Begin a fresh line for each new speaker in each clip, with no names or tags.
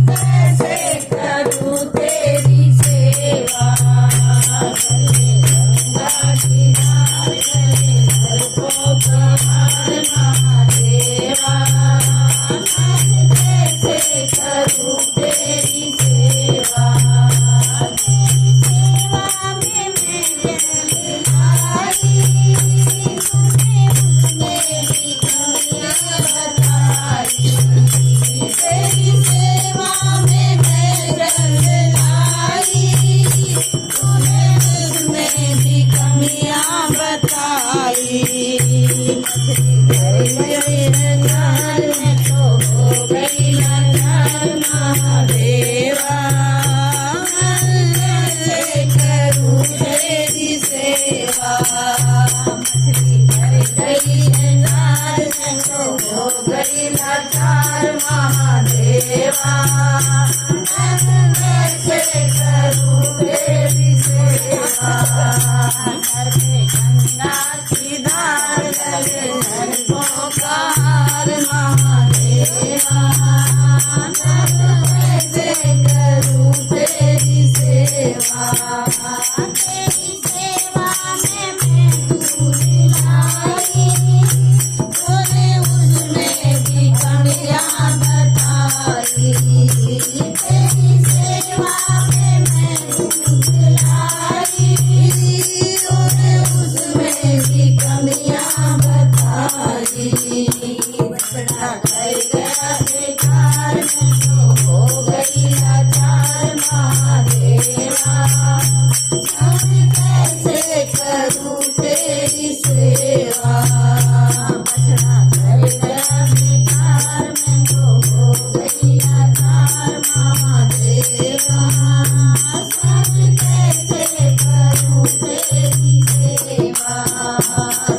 कैसे करूं तेरी सेवा, चले गंगा किनारे चले सर्वोपहार महादेवा, कैसे करूं तेरी सेवा, तेरी सेवा में मैं जल आई, तूने उसमें भी कमियां बताई, तेरी सेवा में मैं जल आई, तूने उसमें भी कमियां बताई, मैं तो हो गई लाचार महादेवा, कैसे करूं तेरी सेवा, मछली कर गई है नार मैं तो हो गई लाचार महादेवा, कैसे करूं तेरी सेवा, सर पे गंगा की धार लगे सर्वों का हार महादेवा, कैसे करूं तेरी सेवा, तेरी सेवा में मैं दूध लाई, तूने उसमें भी कमियां बताई, तेरी सेवा में मैं दूध लाई, तूने उसमें भी कमियां बताई, बड़ा कर गया बेकार मैं तो हो गई लाचार महादेवा, कैसे करूं तेरी सेवा, बचड़ा कर गया बेकार मैं तो हो गई लाचार महादेवा, कैसे करूं तेरी सेवा,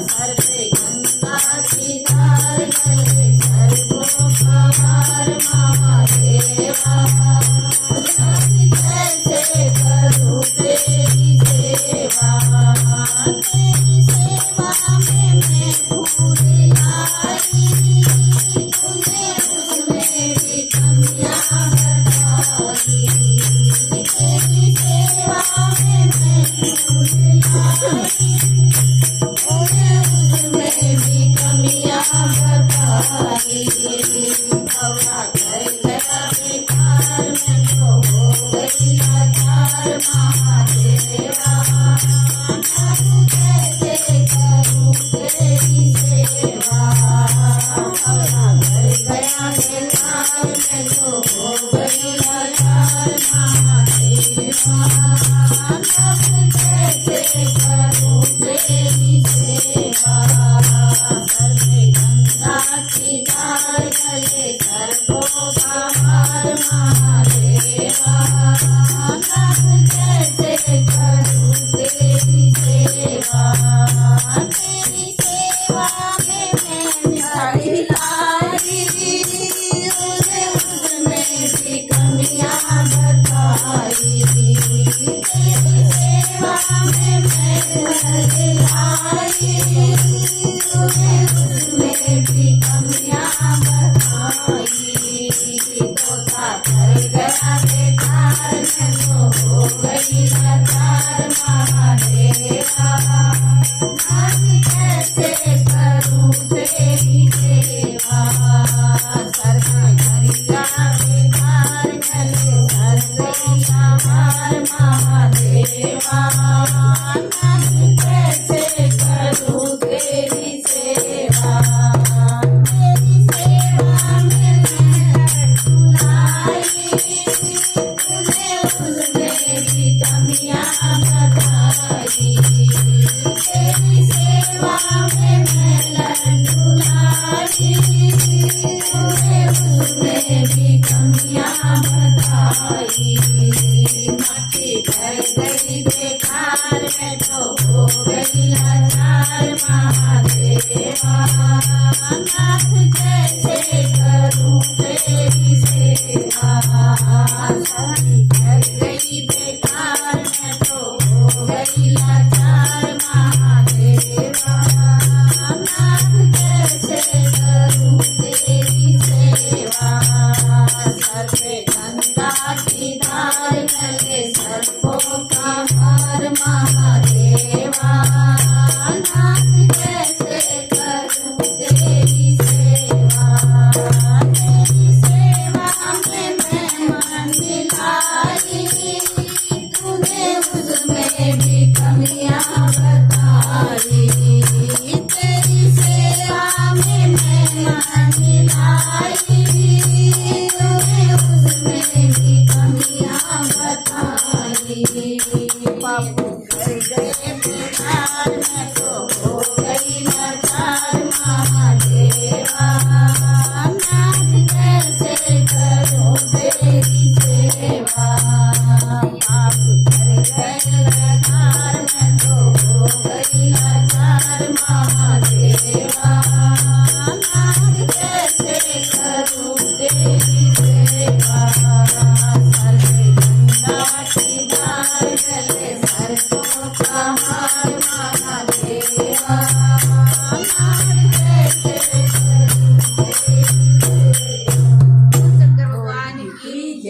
सर पे गंगा की धार लगे सर्वोपहार महादेवा, कैसे करूं तेरी सेवा, तेरी सेवा में मैं फूल लाई, तूने उसमें भी कमियां बताई, तेरी सेवा में मैं फूल लाई, तूने उसमें भी कमियां बताई, भवरा कर गया बेकार मैं तो हो गई लाचार महादेवा, कैसे करूं तेरी सेवा, भवरा कर गया बेकार मैं तो हो गई लाचार महादेवा, कैसे करूं तेरी सेवा, सर पे गंगा की धार लगे सर्वोपहार महादेवा, कैसे करूं तेरी सेवा, तेरी सेवा में मैं मिठाई लाई, तूने उसमें भी कमियां बताई, तेरी सेवा में मैं घर लाई, तूने उसमें भी कमियां बताई, तोता कर गया बेकार मैं तो हो गई लाचार महादेवा, कैसे करूं तेरी सेवा, सर पे गंगा बेकार चले सर्वोपहार महादेवा, कैसे करूं तेरी सेवा, तेरी सेवा में मैं लाई, तूने उसमें भी कमियां बताई, तेरी सेवा में मैं लड्डू लाई, तूने उसमें भी कमियां बताई, माटी कर गई बेकार मैं तो हो गई लाचार महादेवा, कैसे करूं तेरी सेवा, शादी कर गई बेकार मैं तो हो गई लाचार महादेवा, कैसे करूं तेरी सेवा, सर पे गंगा की धार चले सर्पों का भार महादेवा नाथ कैसे करूं तेरी सेवा तेरी सेवा में मैं मन मिलाई तूने उसमें भी कमियां बताई तेरी सेवा में मैं मन मिलाई तूने उसमें भी कमियां बताई बापू कर गए बिहार में तो हो गई लाचार महादेवा नाथ कैसे करूं तेरी सेवा आप कर गए लाचार में तो हो गई लाचार महादेवा नाथ कैसे करूं तेरी सेवा सर पे गंगा की धार